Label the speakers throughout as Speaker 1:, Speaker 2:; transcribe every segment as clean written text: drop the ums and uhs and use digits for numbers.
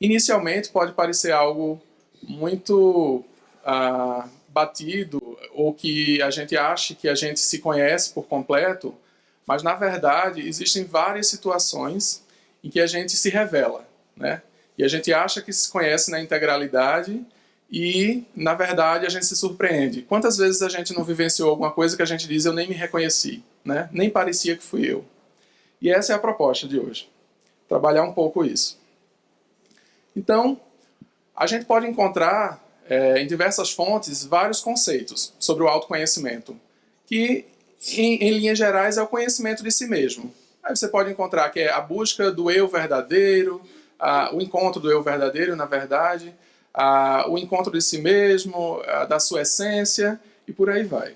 Speaker 1: Inicialmente pode parecer algo muito batido, ou que a gente ache que a gente se conhece por completo, mas na verdade existem várias situações em que a gente se revela, né? E a gente acha que se conhece na integralidade e, na verdade, a gente se surpreende. Quantas vezes a gente não vivenciou alguma coisa que a gente diz, eu nem me reconheci, né? Nem parecia que fui eu. E essa é a proposta de hoje. Trabalhar um pouco isso. Então, a gente pode encontrar em diversas fontes vários conceitos sobre o autoconhecimento, que, em linhas gerais, é o conhecimento de si mesmo. Aí você pode encontrar que é a busca do eu verdadeiro, o encontro do eu verdadeiro, na verdade, o encontro de si mesmo, da sua essência, e por aí vai.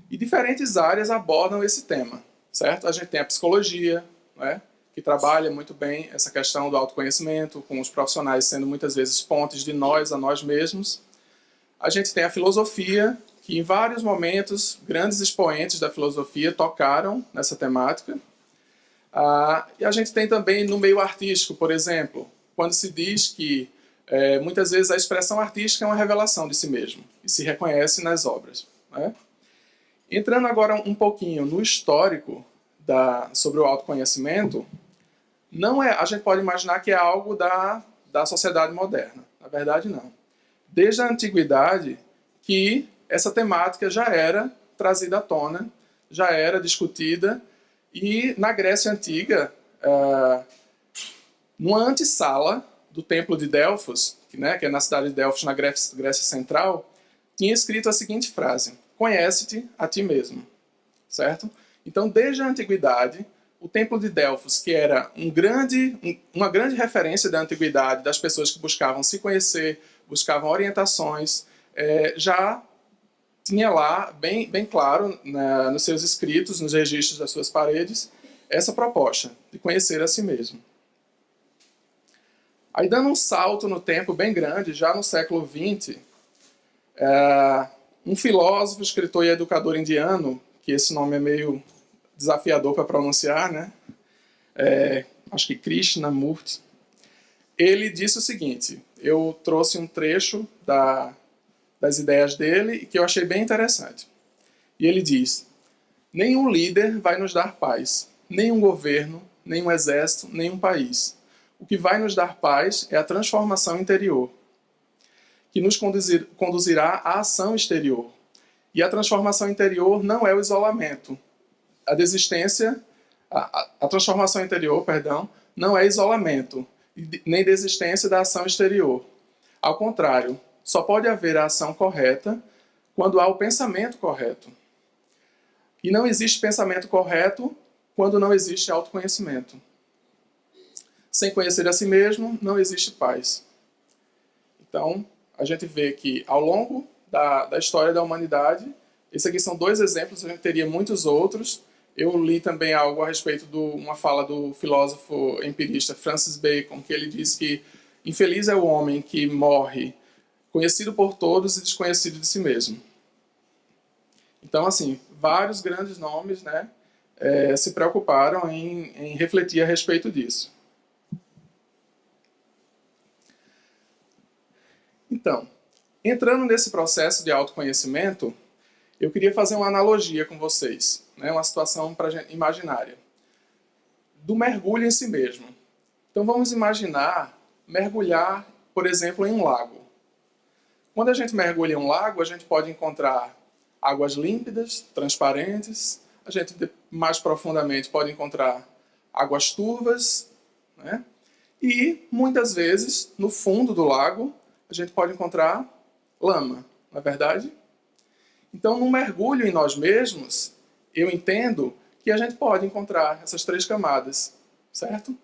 Speaker 1: E diferentes áreas abordam esse tema, certo? A gente tem a psicologia, né, que trabalha muito bem essa questão do autoconhecimento, com os profissionais sendo muitas vezes pontes de nós a nós mesmos. A gente tem a filosofia, que em vários momentos grandes expoentes da filosofia tocaram nessa temática. E a gente tem também no meio artístico, por exemplo, quando se diz que muitas vezes a expressão artística é uma revelação de si mesmo, e se reconhece nas obras, né? Entrando agora um pouquinho no histórico sobre o autoconhecimento, a gente pode imaginar que é algo da sociedade moderna. Na verdade, não. Desde a antiguidade que essa temática já era trazida à tona, já era discutida, e na Grécia Antiga, numa antessala do Templo de Delfos, que é na cidade de Delfos, na Grécia Central, tinha escrito a seguinte frase: conhece-te a ti mesmo, certo? Então, desde a antiguidade, o Templo de Delfos, que era uma grande referência da antiguidade, das pessoas que buscavam se conhecer, buscavam orientações, já tinha lá, bem claro, nos seus escritos, nos registros das suas paredes, essa proposta de conhecer a si mesmo. Aí, dando um salto no tempo bem grande, já no século XX, um filósofo, escritor e educador indiano, que esse nome é meio desafiador para pronunciar, né? Acho que Krishnamurti, ele disse o seguinte, eu trouxe um trecho das ideias dele que eu achei bem interessante. E ele diz: nenhum líder vai nos dar paz, nenhum governo, nenhum exército, nenhum país. O que vai nos dar paz é a transformação interior, que nos conduzirá à ação exterior. E a transformação interior não é o isolamento. A transformação interior, não é isolamento, nem desistência da ação exterior. Ao contrário, só pode haver a ação correta quando há o pensamento correto. E não existe pensamento correto quando não existe autoconhecimento. Sem conhecer a si mesmo, não existe paz. Então, a gente vê que ao longo da história da humanidade, esses aqui são dois exemplos, a gente teria muitos outros. Eu li também algo a respeito de uma fala do filósofo empirista Francis Bacon, que ele diz que infeliz é o homem que morre conhecido por todos e desconhecido de si mesmo. Então, assim, vários grandes nomes, né, se preocuparam em refletir a respeito disso. Então, entrando nesse processo de autoconhecimento, eu queria fazer uma analogia com vocês, né, uma situação imaginária, do mergulho em si mesmo. Então vamos imaginar mergulhar, por exemplo, em um lago. Quando a gente mergulha em um lago, a gente pode encontrar águas límpidas, transparentes, a gente mais profundamente pode encontrar águas turvas, né? E muitas vezes, no fundo do lago, a gente pode encontrar lama, não é verdade? Então, no mergulho em nós mesmos, eu entendo que a gente pode encontrar essas três camadas, certo?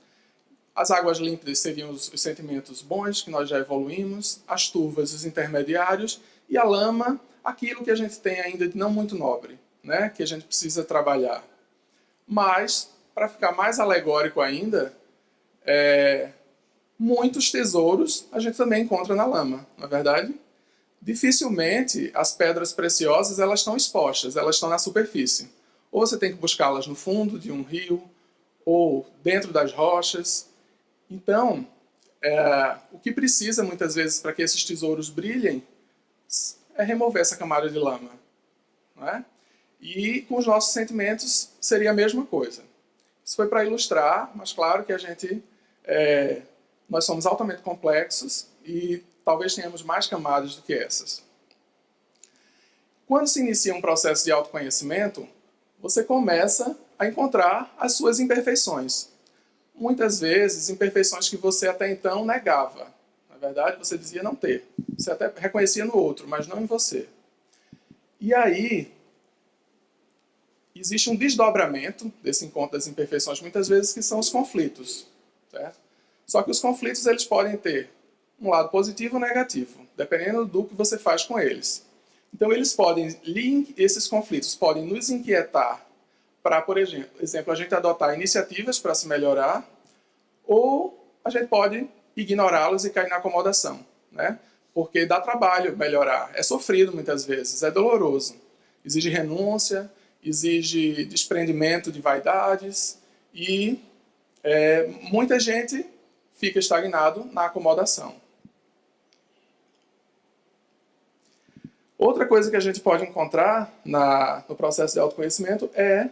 Speaker 1: As águas límpidas seriam os sentimentos bons, que nós já evoluímos, as turvas, os intermediários, e a lama, aquilo que a gente tem ainda de não muito nobre, né? Que a gente precisa trabalhar. Mas, para ficar mais alegórico ainda, muitos tesouros a gente também encontra na lama, não é verdade? Dificilmente as pedras preciosas elas estão expostas, elas estão na superfície. Ou você tem que buscá-las no fundo de um rio, ou dentro das rochas. Então, o que precisa, muitas vezes, para que esses tesouros brilhem, é remover essa camada de lama. Não é? E com os nossos sentimentos seria a mesma coisa. Isso foi para ilustrar, mas claro que nós somos altamente complexos e talvez tenhamos mais camadas do que essas. Quando se inicia um processo de autoconhecimento, você começa a encontrar as suas imperfeições. Muitas vezes, imperfeições que você até então negava. Na verdade, você dizia não ter. Você até reconhecia no outro, mas não em você. E aí, existe um desdobramento desse encontro das imperfeições, muitas vezes, que são os conflitos. Certo? Só que os conflitos eles podem ter um lado positivo ou negativo, dependendo do que você faz com eles. Então, esses conflitos podem nos inquietar para, por exemplo, a gente adotar iniciativas para se melhorar, ou a gente pode ignorá-los e cair na acomodação, né? Porque dá trabalho melhorar, é sofrido muitas vezes, é doloroso. Exige renúncia, exige desprendimento de vaidades e muita gente fica estagnado na acomodação. Outra coisa que a gente pode encontrar no processo de autoconhecimento é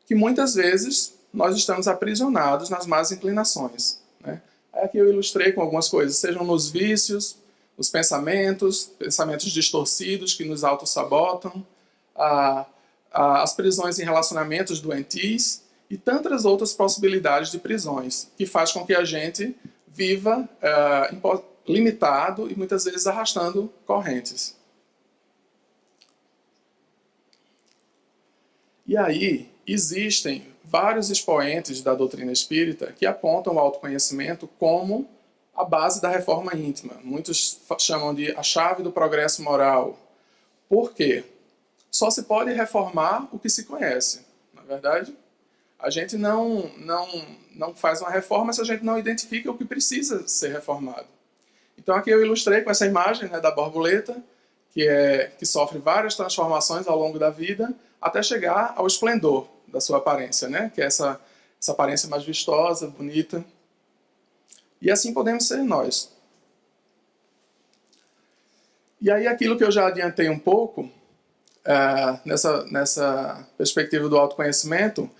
Speaker 1: que muitas vezes nós estamos aprisionados nas más inclinações. Né? Aqui eu ilustrei com algumas coisas, sejam nos vícios, os pensamentos distorcidos que nos autossabotam, as prisões em relacionamentos doentios e tantas outras possibilidades de prisões, que faz com que a gente viva limitado e muitas vezes arrastando correntes. E aí, existem vários expoentes da doutrina espírita que apontam o autoconhecimento como a base da reforma íntima. Muitos chamam de a chave do progresso moral. Por quê? Só se pode reformar o que se conhece, na verdade. A gente não faz uma reforma se a gente não identifica o que precisa ser reformado. Então aqui eu ilustrei com essa imagem, né, da borboleta, que sofre várias transformações ao longo da vida, até chegar ao esplendor da sua aparência, né? Que é essa aparência mais vistosa, bonita. E assim podemos ser nós. E aí aquilo que eu já adiantei um pouco, nessa perspectiva do autoconhecimento,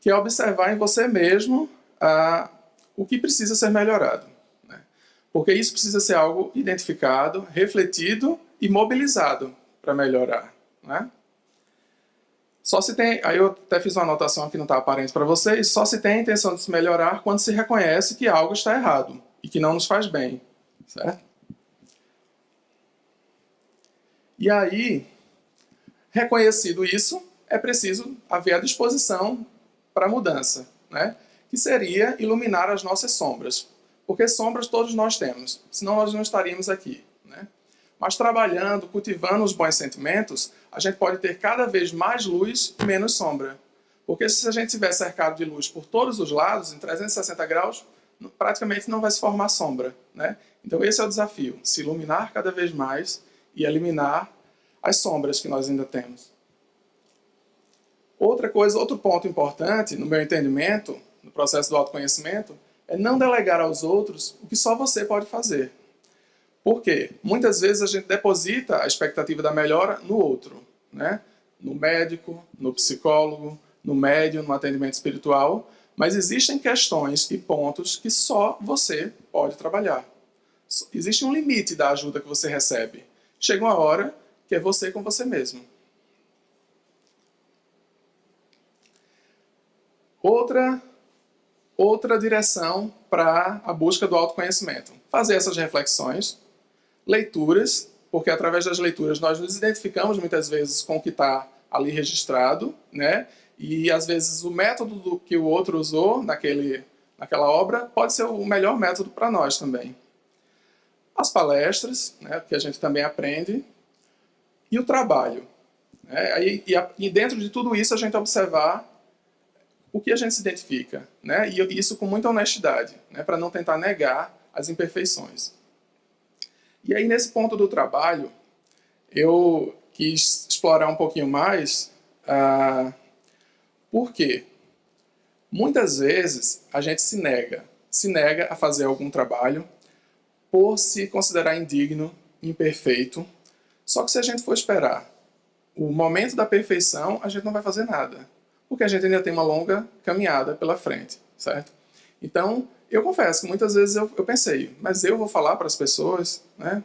Speaker 1: que é observar em você mesmo o que precisa ser melhorado. Né? Porque isso precisa ser algo identificado, refletido e mobilizado para melhorar. Né? Só se tem, aí eu até fiz uma anotação que não está aparente para vocês, só se tem a intenção de se melhorar quando se reconhece que algo está errado e que não nos faz bem. Certo? E aí, reconhecido isso, é preciso haver a disposição para a mudança, né? Que seria iluminar as nossas sombras. Porque sombras todos nós temos, senão nós não estaríamos aqui. Né? Mas trabalhando, cultivando os bons sentimentos, a gente pode ter cada vez mais luz e menos sombra. Porque se a gente estiver cercado de luz por todos os lados, em 360 graus, praticamente não vai se formar sombra. Né? Então esse é o desafio, se iluminar cada vez mais e eliminar as sombras que nós ainda temos. Outro ponto importante, no meu entendimento, no processo do autoconhecimento, é não delegar aos outros o que só você pode fazer. Por quê? Muitas vezes a gente deposita a expectativa da melhora no outro, né? No médico, no psicólogo, no médium, no atendimento espiritual, mas existem questões e pontos que só você pode trabalhar. Existe um limite da ajuda que você recebe. Chega uma hora que é você com você mesmo. Outra direção para a busca do autoconhecimento. Fazer essas reflexões, leituras, porque através das leituras nós nos identificamos muitas vezes com o que está ali registrado, né? E às vezes o método que o outro usou naquela obra pode ser o melhor método para nós também. As palestras, né, que a gente também aprende, e o trabalho. Né? E dentro de tudo isso a gente observar o que a gente se identifica, né? E isso com muita honestidade, né? Para não tentar negar as imperfeições. E aí, nesse ponto do trabalho, eu quis explorar um pouquinho mais por quê? Muitas vezes a gente se nega a fazer algum trabalho, por se considerar indigno, imperfeito. Só que se a gente for esperar o momento da perfeição, a gente não vai fazer nada, porque a gente ainda tem uma longa caminhada pela frente, certo? Então, eu confesso que muitas vezes eu pensei, mas eu vou falar para as pessoas, né?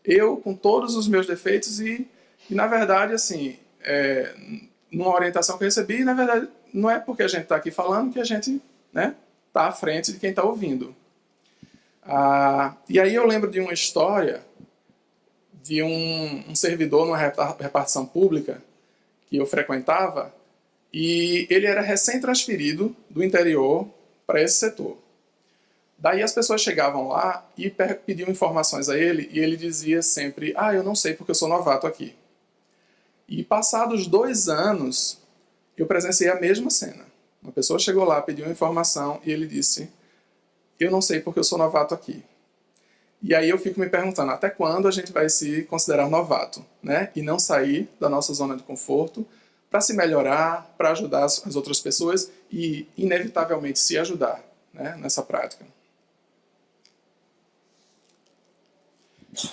Speaker 1: Eu, com todos os meus defeitos e na verdade, assim, numa orientação que eu recebi, na verdade, não é porque a gente está aqui falando que a gente, né, está à frente de quem está ouvindo. E aí eu lembro de uma história de um servidor numa repartição pública que eu frequentava, e ele era recém-transferido do interior para esse setor. Daí as pessoas chegavam lá e pediam informações a ele, e ele dizia sempre, eu não sei porque eu sou novato aqui. E passados 2 anos, eu presenciei a mesma cena. Uma pessoa chegou lá, pediu uma informação, e ele disse, eu não sei porque eu sou novato aqui. E aí eu fico me perguntando, até quando a gente vai se considerar novato, né? E não sair da nossa zona de conforto para se melhorar, para ajudar as outras pessoas e, inevitavelmente, se ajudar, né, nessa prática.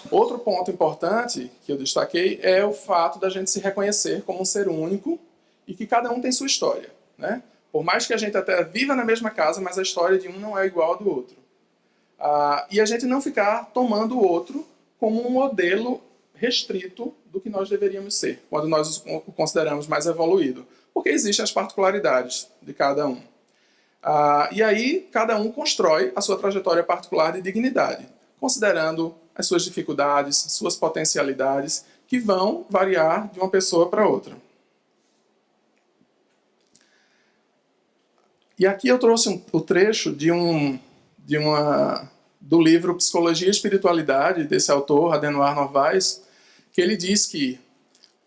Speaker 1: Outro ponto importante que eu destaquei é o fato da gente se reconhecer como um ser único e que cada um tem sua história, né? Por mais que a gente até viva na mesma casa, mas a história de um não é igual à do outro. E a gente não ficar tomando o outro como um modelo restrito do que nós deveríamos ser, quando nós o consideramos mais evoluído. Porque existem as particularidades de cada um. E aí, cada um constrói a sua trajetória particular de dignidade, considerando as suas dificuldades, suas potencialidades, que vão variar de uma pessoa para outra. E aqui eu trouxe o trecho do livro Psicologia e Espiritualidade, desse autor, Adenoir Novaes, que ele diz que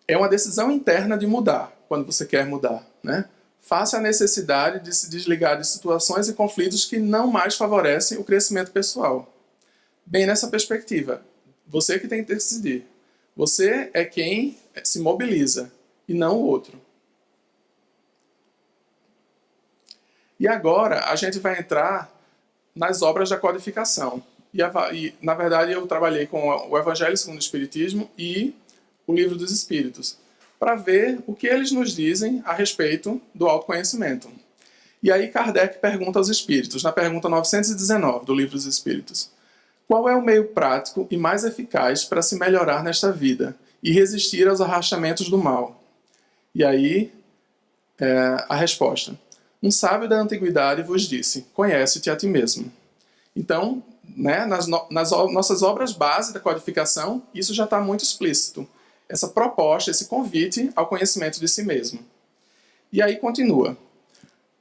Speaker 1: é uma decisão interna de mudar, quando você quer mudar, né? Face à necessidade de se desligar de situações e conflitos que não mais favorecem o crescimento pessoal. Bem nessa perspectiva, você que tem que decidir. Você é quem se mobiliza, e não o outro. E agora a gente vai entrar nas obras da codificação. E na verdade, eu trabalhei com o Evangelho segundo o Espiritismo e o Livro dos Espíritos, para ver o que eles nos dizem a respeito do autoconhecimento. E aí Kardec pergunta aos Espíritos, na pergunta 919 do Livro dos Espíritos, qual é o meio prático e mais eficaz para se melhorar nesta vida e resistir aos arrastamentos do mal? E aí, a resposta. Um sábio da antiguidade vos disse, conhece-te a ti mesmo. Então, né, nas nossas obras base da codificação, isso já está muito explícito. Essa proposta, esse convite ao conhecimento de si mesmo. E aí continua.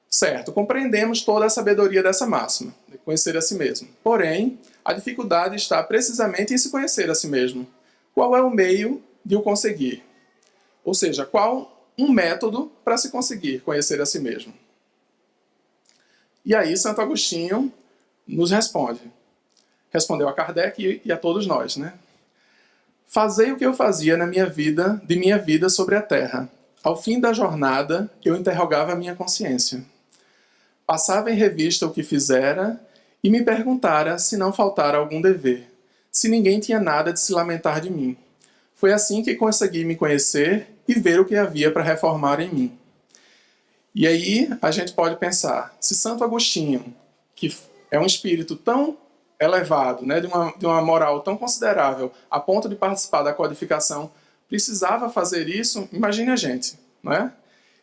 Speaker 1: Certo, compreendemos toda a sabedoria dessa máxima, de conhecer a si mesmo. Porém, a dificuldade está precisamente em se conhecer a si mesmo. Qual é o meio de o conseguir? Ou seja, qual um método para se conseguir conhecer a si mesmo? E aí Santo Agostinho nos responde. Respondeu a Kardec e a todos nós, né? Fazei o que eu fazia de minha vida sobre a terra. Ao fim da jornada, eu interrogava a minha consciência. Passava em revista o que fizera e me perguntara se não faltara algum dever, se ninguém tinha nada de se lamentar de mim. Foi assim que consegui me conhecer e ver o que havia para reformar em mim. E aí a gente pode pensar, se Santo Agostinho, que é um espírito tão elevado, né, de uma moral tão considerável, a ponto de participar da codificação, precisava fazer isso, imagine a gente, não é?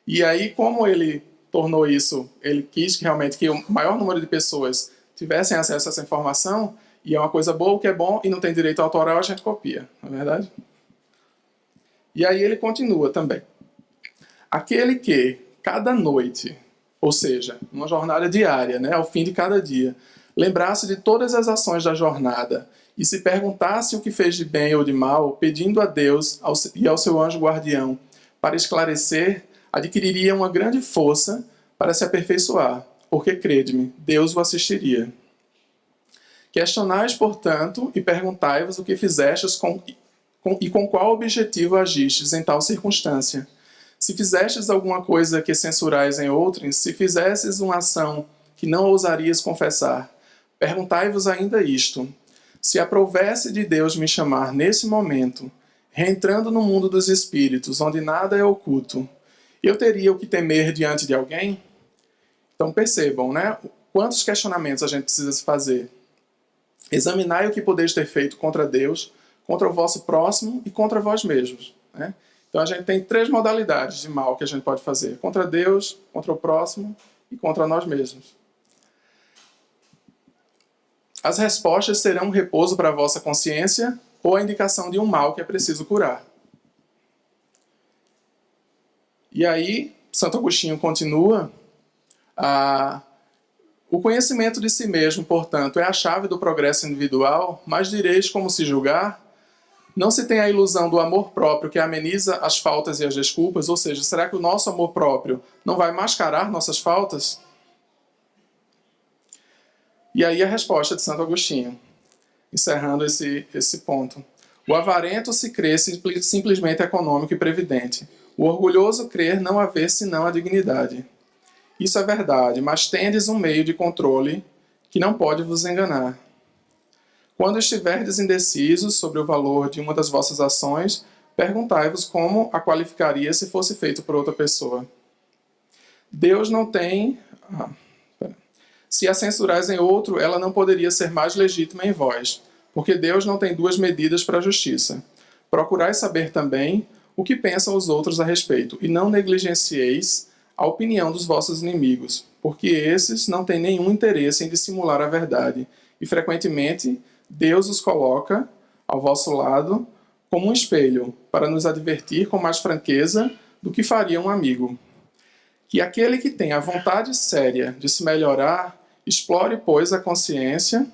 Speaker 1: E aí, como ele tornou isso, ele quis realmente que o maior número de pessoas tivessem acesso a essa informação, e é uma coisa boa, o que é bom, e não tem direito autoral, a gente copia, não é verdade? E aí ele continua também. Aquele que, cada noite, ou seja, uma jornada diária, né, ao fim de cada dia, lembrasse de todas as ações da jornada e se perguntasse o que fez de bem ou de mal, pedindo a Deus e ao seu anjo guardião para esclarecer, adquiriria uma grande força para se aperfeiçoar, porque, crede-me, Deus o assistiria. Questionais, portanto, e perguntai-vos o que fizestes e com qual objetivo agistes em tal circunstância. Se fizestes alguma coisa que censurais em outrem, se fizesses uma ação que não ousarias confessar, perguntai-vos ainda isto. Se aprovesse de Deus me chamar nesse momento, reentrando no mundo dos espíritos, onde nada é oculto, eu teria o que temer diante de alguém? Então percebam, né? Quantos questionamentos a gente precisa se fazer. Examinai o que podeis ter feito contra Deus, contra o vosso próximo e contra vós mesmos. Né? Então a gente tem 3 modalidades de mal que a gente pode fazer. Contra Deus, contra o próximo e contra nós mesmos. As respostas serão um repouso para a vossa consciência ou a indicação de um mal que é preciso curar. E aí, Santo Agostinho continua, o conhecimento de si mesmo, portanto, é a chave do progresso individual, mas direis como se julgar, não se tem a ilusão do amor próprio que ameniza as faltas e as desculpas, ou seja, será que o nosso amor próprio não vai mascarar nossas faltas? E aí a resposta de Santo Agostinho, encerrando esse ponto. O avarento se crê simplesmente econômico e previdente. O orgulhoso crer não haver senão a dignidade. Isso é verdade, mas tendes um meio de controle que não pode vos enganar. Quando estiverdes indecisos sobre o valor de uma das vossas ações, perguntai-vos como a qualificaria se fosse feito por outra pessoa. Deus não tem... Se a censurais em outro, ela não poderia ser mais legítima em vós, porque Deus não tem 2 medidas para a justiça. Procurai saber também o que pensam os outros a respeito, e não negligencieis a opinião dos vossos inimigos, porque esses não têm nenhum interesse em dissimular a verdade, e frequentemente Deus os coloca ao vosso lado como um espelho, para nos advertir com mais franqueza do que faria um amigo. Que aquele que tem a vontade séria de se melhorar, explore, pois, a consciência,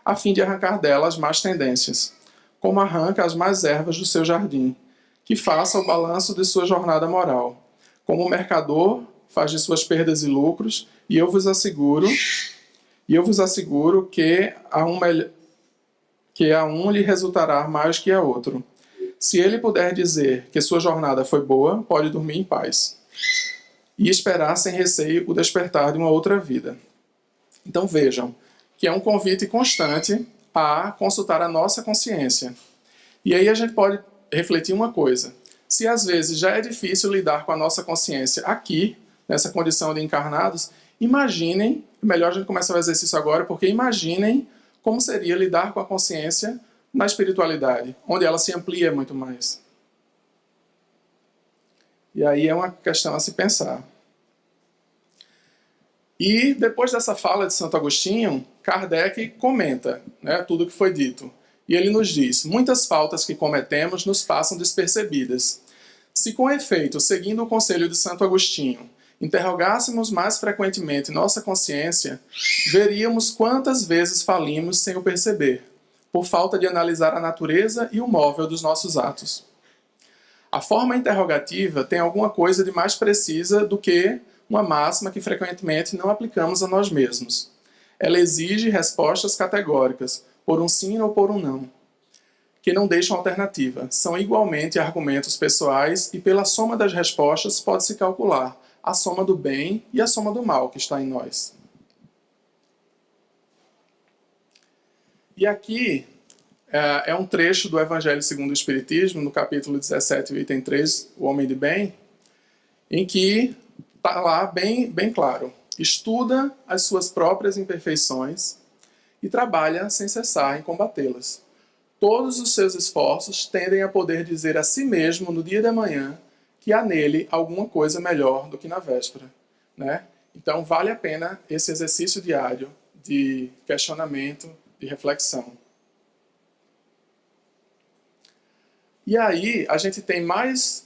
Speaker 1: a fim de arrancar dela as más tendências, como arranca as más ervas do seu jardim, que faça o balanço de sua jornada moral, como o mercador faz de suas perdas e lucros, e eu vos asseguro que a um lhe resultará mais que a outro. Se ele puder dizer que sua jornada foi boa, pode dormir em paz e esperar sem receio o despertar de uma outra vida. Então vejam que é um convite constante a consultar a nossa consciência. E aí a gente pode refletir uma coisa. Se às vezes já é difícil lidar com a nossa consciência aqui, nessa condição de encarnados, imaginem, melhor a gente começar o exercício agora, porque imaginem como seria lidar com a consciência na espiritualidade, onde ela se amplia muito mais. E aí é uma questão a se pensar. E depois dessa fala de Santo Agostinho, Kardec comenta, né, tudo o que foi dito. E ele nos diz, muitas faltas que cometemos nos passam despercebidas. Se com efeito, seguindo o conselho de Santo Agostinho, interrogássemos mais frequentemente nossa consciência, veríamos quantas vezes falimos sem o perceber, por falta de analisar a natureza e o móvel dos nossos atos. A forma interrogativa tem alguma coisa de mais precisa do que uma máxima que frequentemente não aplicamos a nós mesmos. Ela exige respostas categóricas, por um sim ou por um não, que não deixam alternativa. São igualmente argumentos pessoais e pela soma das respostas pode-se calcular a soma do bem e a soma do mal que está em nós. E aqui é um trecho do Evangelho segundo o Espiritismo, no capítulo 17, item 3, o homem de bem, em que está lá bem claro. Estuda as suas próprias imperfeições e trabalha sem cessar em combatê-las. Todos os seus esforços tendem a poder dizer a si mesmo no dia da manhã que há nele alguma coisa melhor do que na véspera. Né? Então vale a pena esse exercício diário de questionamento, de reflexão. E aí a gente tem mais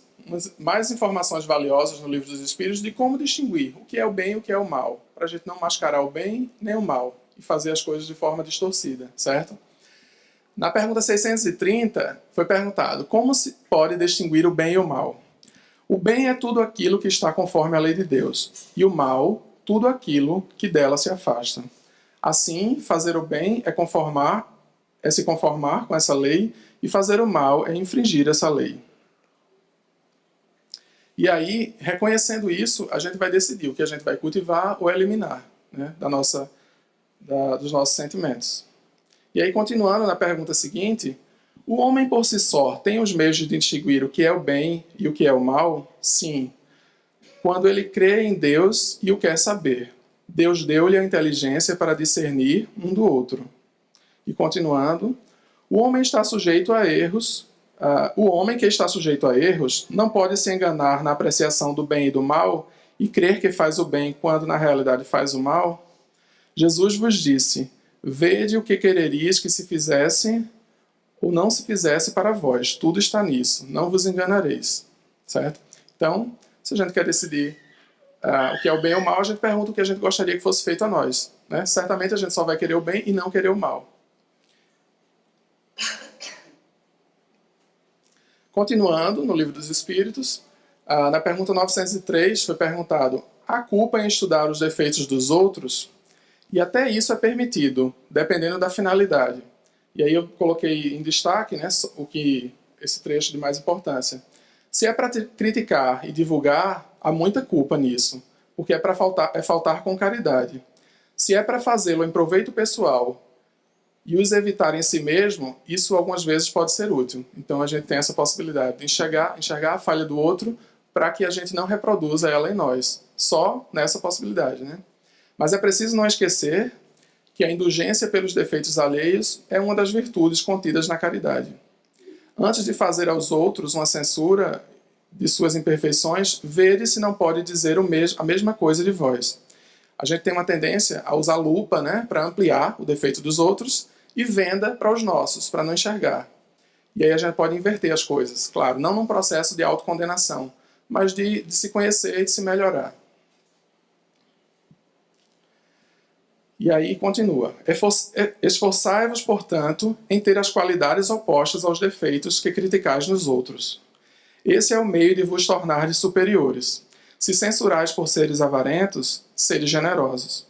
Speaker 1: informações valiosas no Livro dos Espíritos de como distinguir o que é o bem e o que é o mal, para a gente não mascarar o bem nem o mal e fazer as coisas de forma distorcida, certo? Na pergunta 630 foi perguntado como se pode distinguir o bem e o mal. O bem é tudo aquilo que está conforme a lei de Deus, e o mal, tudo aquilo que dela se afasta. Assim, fazer o bem é se conformar com essa lei, e fazer o mal é infringir essa lei. E aí, reconhecendo isso, a gente vai decidir o que a gente vai cultivar ou eliminar, né, dos nossos sentimentos. E aí, continuando na pergunta seguinte, o homem por si só tem os meios de distinguir o que é o bem e o que é o mal? Sim, quando ele crê em Deus e o quer saber. Deus deu-lhe a inteligência para discernir um do outro. E continuando, o homem está sujeito a erros. O homem que está sujeito a erros não pode se enganar na apreciação do bem e do mal e crer que faz o bem quando na realidade faz o mal. Jesus vos disse: vede o que quererias que se fizesse ou não se fizesse para vós. Tudo está nisso. Não vos enganareis. Certo? Então, se a gente quer decidir o que é o bem ou o mal, a gente pergunta o que a gente gostaria que fosse feito a nós. Né? Certamente a gente só vai querer o bem e não querer o mal. Continuando no Livro dos Espíritos, na pergunta 903 foi perguntado: há culpa em estudar os defeitos dos outros? E até isso é permitido, dependendo da finalidade. E aí eu coloquei em destaque, né, esse trecho de mais importância. Se é para criticar e divulgar, há muita culpa nisso, porque é faltar com caridade. Se é para fazê-lo em proveito pessoal e os evitar em si mesmo, isso algumas vezes pode ser útil. Então a gente tem essa possibilidade de enxergar a falha do outro para que a gente não reproduza ela em nós. Só nessa possibilidade, né? Mas é preciso não esquecer que a indulgência pelos defeitos alheios é uma das virtudes contidas na caridade. Antes de fazer aos outros uma censura de suas imperfeições, vede se não pode dizer a mesma coisa de vós. A gente tem uma tendência a usar lupa, né, para ampliar o defeito dos outros e venda para os nossos, para não enxergar. E aí a gente pode inverter as coisas. Claro, não num processo de autocondenação, mas de se conhecer e de se melhorar. E aí continua. Esforçai-vos, portanto, em ter as qualidades opostas aos defeitos que criticais nos outros. Esse é o meio de vos tornardes superiores. Se censurais por seres avarentos, sede generosos.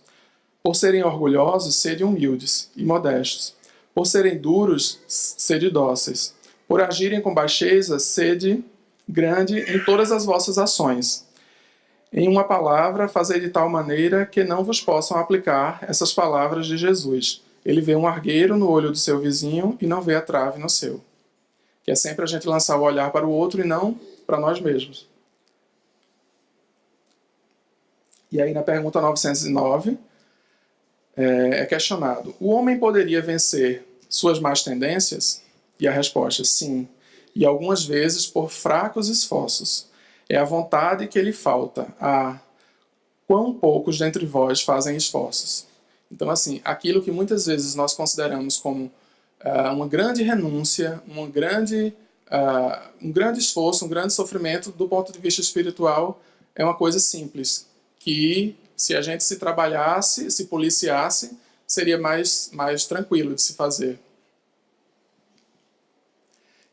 Speaker 1: Por serem orgulhosos, sede humildes e modestos. Por serem duros, sede dóceis. Por agirem com baixeza, sede grande em todas as vossas ações. Em uma palavra, fazei de tal maneira que não vos possam aplicar essas palavras de Jesus. Ele vê um argueiro no olho do seu vizinho e não vê a trave no seu. Que é sempre a gente lançar o olhar para o outro e não para nós mesmos. E aí na pergunta 909 é questionado: o homem poderia vencer suas más tendências? E a resposta é sim, e algumas vezes por fracos esforços. É a vontade que lhe falta. Quão poucos dentre vós fazem esforços. Então, assim, aquilo que muitas vezes nós consideramos como uma grande renúncia, um grande esforço, um grande sofrimento, do ponto de vista espiritual, é uma coisa simples, que se a gente se trabalhasse, se policiasse, seria mais tranquilo de se fazer.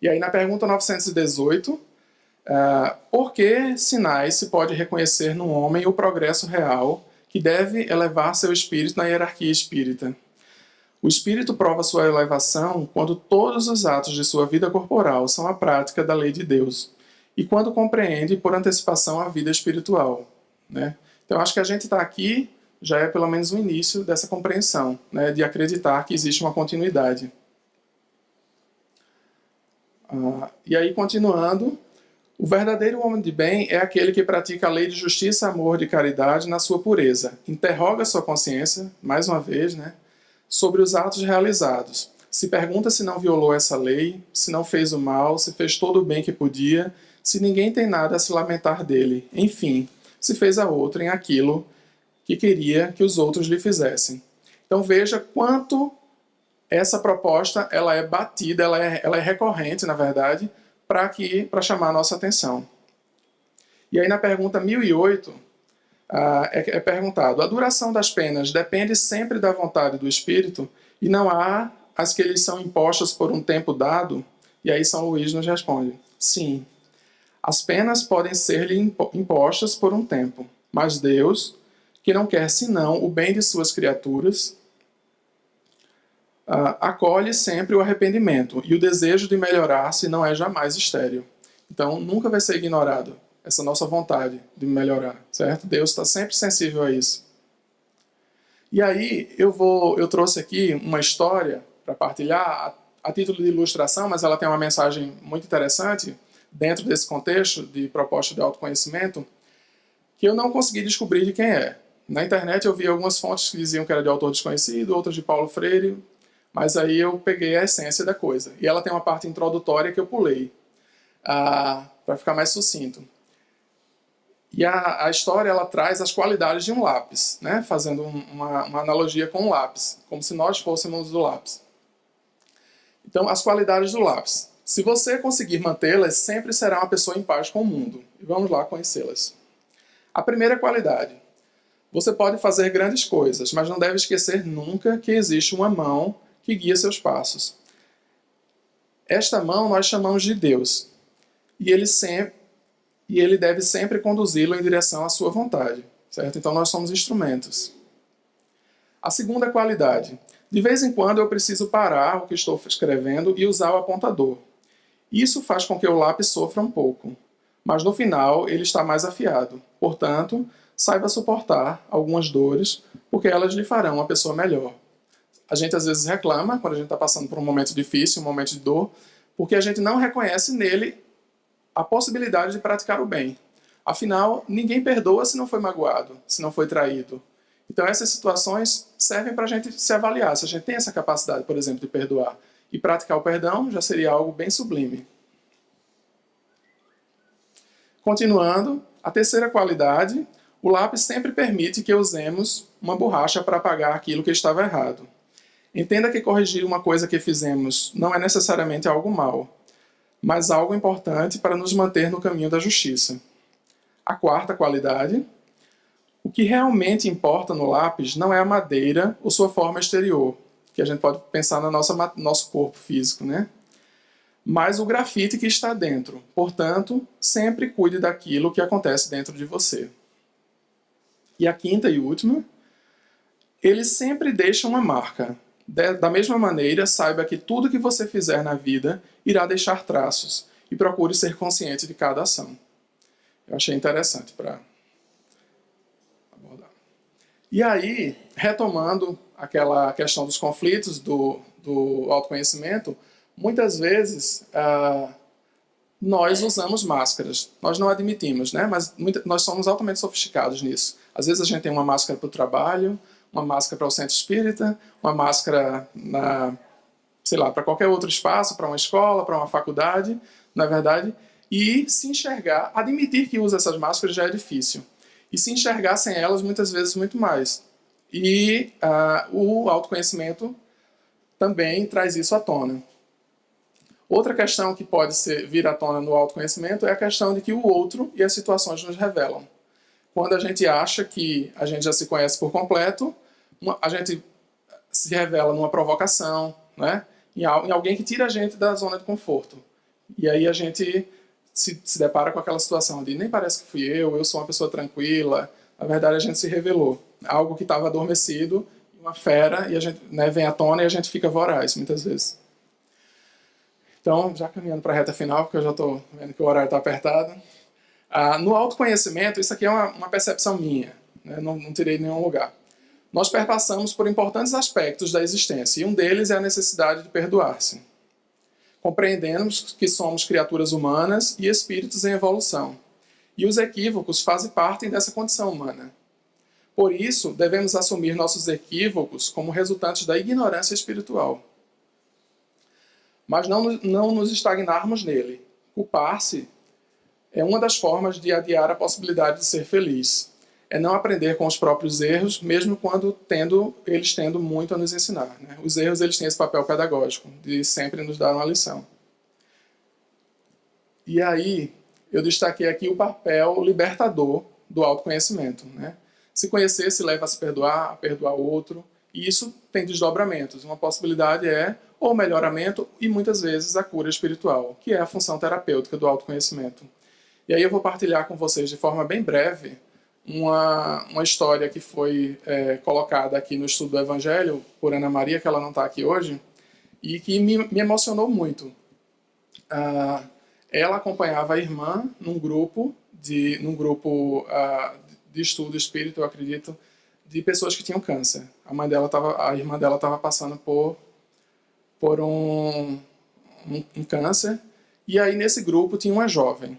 Speaker 1: E aí na pergunta 918, por que sinais se pode reconhecer no homem o progresso real que deve elevar seu espírito na hierarquia espírita? O espírito prova sua elevação quando todos os atos de sua vida corporal são a prática da lei de Deus e quando compreende por antecipação a vida espiritual. Né? Então acho que a gente está aqui, já é pelo menos o início dessa compreensão, né, de acreditar que existe uma continuidade. E aí, continuando, o verdadeiro homem de bem é aquele que pratica a lei de justiça, amor, de caridade na sua pureza. Interroga sua consciência, mais uma vez, né, sobre os atos realizados. Se pergunta se não violou essa lei, se não fez o mal, se fez todo o bem que podia, se ninguém tem nada a se lamentar dele. Enfim, se fez a outrem aquilo que queria que os outros lhe fizessem. Então veja quanto essa proposta ela é batida, ela é recorrente, na verdade, para chamar a nossa atenção. E aí na pergunta 1008 é perguntado: a duração das penas depende sempre da vontade do espírito e não há as que lhes são impostas por um tempo dado? E aí São Luís nos responde: sim, as penas podem ser-lhe impostas por um tempo, mas Deus, que não quer senão o bem de suas criaturas, acolhe sempre o arrependimento e o desejo de melhorar-se não é jamais estéril. Então nunca vai ser ignorado essa nossa vontade de melhorar, certo? Deus está sempre sensível a isso. E aí eu trouxe aqui uma história partilhar, a título de ilustração, mas ela tem uma mensagem muito interessante dentro desse contexto de proposta de autoconhecimento, que eu não consegui descobrir de quem é. Na internet eu vi algumas fontes que diziam que era de autor desconhecido, outras de Paulo Freire, mas aí eu peguei a essência da coisa. E ela tem uma parte introdutória que eu pulei, para ficar mais sucinto. E a história ela traz as qualidades de um lápis, né? Fazendo uma analogia com um lápis, como se nós fôssemos o lápis. Então, as qualidades do lápis. Se você conseguir mantê-las, sempre será uma pessoa em paz com o mundo. E vamos lá conhecê-las. A primeira qualidade. Você pode fazer grandes coisas, mas não deve esquecer nunca que existe uma mão que guia seus passos. Esta mão nós chamamos de Deus. E ele deve sempre conduzi-lo em direção à sua vontade. Certo? Então nós somos instrumentos. A segunda qualidade. De vez em quando eu preciso parar o que estou escrevendo e usar o apontador. Isso faz com que o lápis sofra um pouco. Mas no final ele está mais afiado. Portanto, saiba suportar algumas dores, porque elas lhe farão uma pessoa melhor. A gente às vezes reclama, quando a gente está passando por um momento difícil, um momento de dor, porque a gente não reconhece nele a possibilidade de praticar o bem. Afinal, ninguém perdoa se não foi magoado, se não foi traído. Então essas situações servem para a gente se avaliar. Se a gente tem essa capacidade, por exemplo, de perdoar e praticar o perdão, já seria algo bem sublime. Continuando, a terceira qualidade, o lápis sempre permite que usemos uma borracha para apagar aquilo que estava errado. Entenda que corrigir uma coisa que fizemos não é necessariamente algo mau, mas algo importante para nos manter no caminho da justiça. A quarta qualidade, o que realmente importa no lápis não é a madeira ou sua forma exterior, que a gente pode pensar no nosso corpo físico, né? Mas o grafite que está dentro. Portanto, sempre cuide daquilo que acontece dentro de você. E a quinta e última, ele sempre deixa uma marca. Da mesma maneira, saiba que tudo que você fizer na vida irá deixar traços e procure ser consciente de cada ação. Eu achei interessante para abordar. E aí, retomando aquela questão dos conflitos do autoconhecimento, muitas vezes nós usamos máscaras. Nós não admitimos, né? Mas nós somos altamente sofisticados nisso. Às vezes a gente tem uma máscara para o trabalho, uma máscara para o centro espírita, uma máscara para qualquer outro espaço, para uma escola, para uma faculdade, na verdade, e se enxergar, admitir que usa essas máscaras já é difícil. E se enxergar sem elas, muitas vezes, muito mais. E o autoconhecimento também traz isso à tona. Outra questão que pode vir à tona no autoconhecimento é a questão de que o outro e as situações nos revelam. Quando a gente acha que a gente já se conhece por completo, a gente se revela numa provocação, né? Em alguém que tira a gente da zona de conforto. E aí a gente se depara com aquela situação de nem parece que fui eu sou uma pessoa tranquila. Na verdade, a gente se revelou. Algo que estava adormecido, uma fera, e a gente vem à tona e a gente fica voraz, muitas vezes. Então, já caminhando para a reta final, porque eu já estou vendo que o horário está apertado. No autoconhecimento, isso aqui é uma percepção minha, né? Não tirei de nenhum lugar. Nós perpassamos por importantes aspectos da existência, e um deles é a necessidade de perdoar-se. Compreendemos que somos criaturas humanas e espíritos em evolução, e os equívocos fazem parte dessa condição humana. Por isso, devemos assumir nossos equívocos como resultantes da ignorância espiritual. Mas não nos estagnarmos nele. Culpar-se é uma das formas de adiar a possibilidade de ser feliz. É não aprender com os próprios erros, mesmo quando eles tendo muito a nos ensinar, né? Os erros eles têm esse papel pedagógico, de sempre nos dar uma lição. E aí, eu destaquei aqui o papel libertador do autoconhecimento, né? Se conhecer se leva a se perdoar, a perdoar o outro, e isso tem desdobramentos. Uma possibilidade é o melhoramento e muitas vezes a cura espiritual, que é a função terapêutica do autoconhecimento. E aí eu vou partilhar com vocês de forma bem breve uma história que foi colocada aqui no estudo do Evangelho por Ana Maria, que ela não está aqui hoje, e que me emocionou muito. Ela acompanhava a irmã num grupo de estudo espírita, eu acredito, de pessoas que tinham câncer. A irmã dela estava passando por por um câncer. E aí, nesse grupo, tinha uma jovem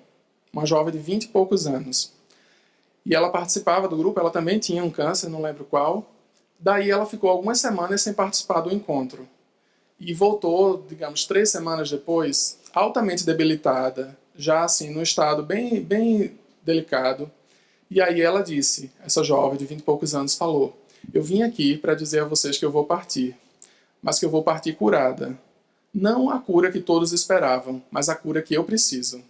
Speaker 1: de 20 e poucos anos. E ela participava do grupo, ela também tinha um câncer, não lembro qual. Daí ela ficou algumas semanas sem participar do encontro. E voltou, digamos, 3 semanas depois, altamente debilitada, já assim, num estado bem delicado. E aí ela disse, essa jovem de 20 e poucos anos falou: eu vim aqui para dizer a vocês que eu vou partir, mas que eu vou partir curada. Não a cura que todos esperavam, mas a cura que eu preciso.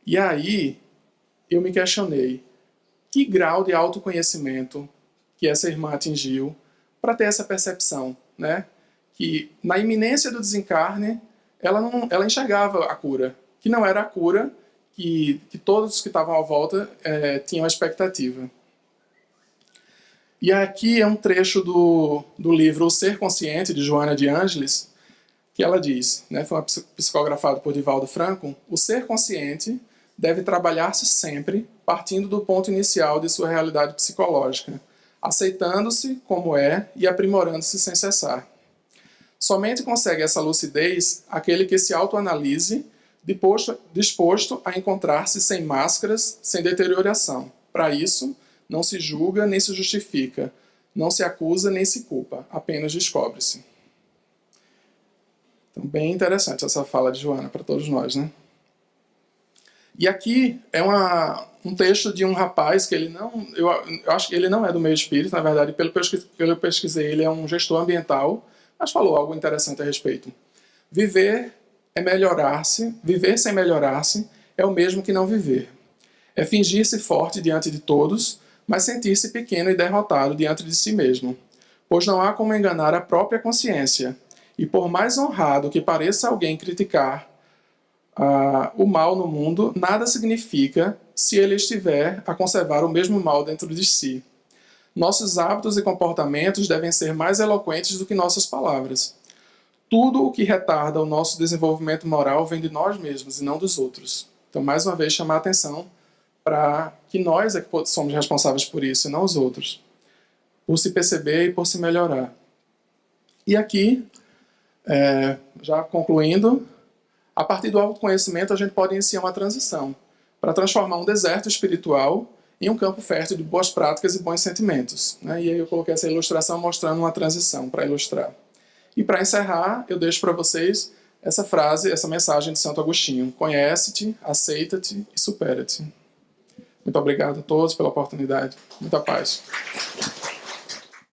Speaker 1: E aí eu me questionei, que grau de autoconhecimento que essa irmã atingiu para ter essa percepção, né? Que na iminência do desencarne, ela enxergava a cura, que não era a cura que todos que estavam à volta tinham a expectativa. E aqui é um trecho do livro O Ser Consciente, de Joana de Ângeles, que ela diz, né, foi psicografado por Divaldo Franco: o ser consciente deve trabalhar-se sempre partindo do ponto inicial de sua realidade psicológica, aceitando-se como é e aprimorando-se sem cessar. Somente consegue essa lucidez aquele que se autoanalise, disposto a encontrar-se sem máscaras, sem deterioração. Para isso, não se julga nem se justifica, não se acusa nem se culpa, apenas descobre-se. Então, bem interessante essa fala de Joana para todos nós, né? E aqui é um texto de um rapaz que ele não... Eu acho que ele não é do meio espírita, na verdade, pelo que eu pesquisei, ele é um gestor ambiental, mas falou algo interessante a respeito. Viver sem melhorar-se é o mesmo que não viver. É fingir-se forte diante de todos, mas sentir-se pequeno e derrotado diante de si mesmo. Pois não há como enganar a própria consciência. E por mais honrado que pareça alguém criticar o mal no mundo, nada significa se ele estiver a conservar o mesmo mal dentro de si. Nossos hábitos e comportamentos devem ser mais eloquentes do que nossas palavras. Tudo o que retarda o nosso desenvolvimento moral vem de nós mesmos e não dos outros. Então, mais uma vez, chamar a atenção para que nós é que somos responsáveis por isso e não os outros. Por se perceber e por se melhorar. E aqui, já concluindo, a partir do autoconhecimento a gente pode iniciar uma transição para transformar um deserto espiritual em um campo fértil de boas práticas e bons sentimentos, né? E aí eu coloquei essa ilustração mostrando uma transição para ilustrar. E para encerrar, eu deixo para vocês essa frase, essa mensagem de Santo Agostinho: conhece-te, aceita-te e supera-te. Muito obrigado a todos pela oportunidade. Muita paz.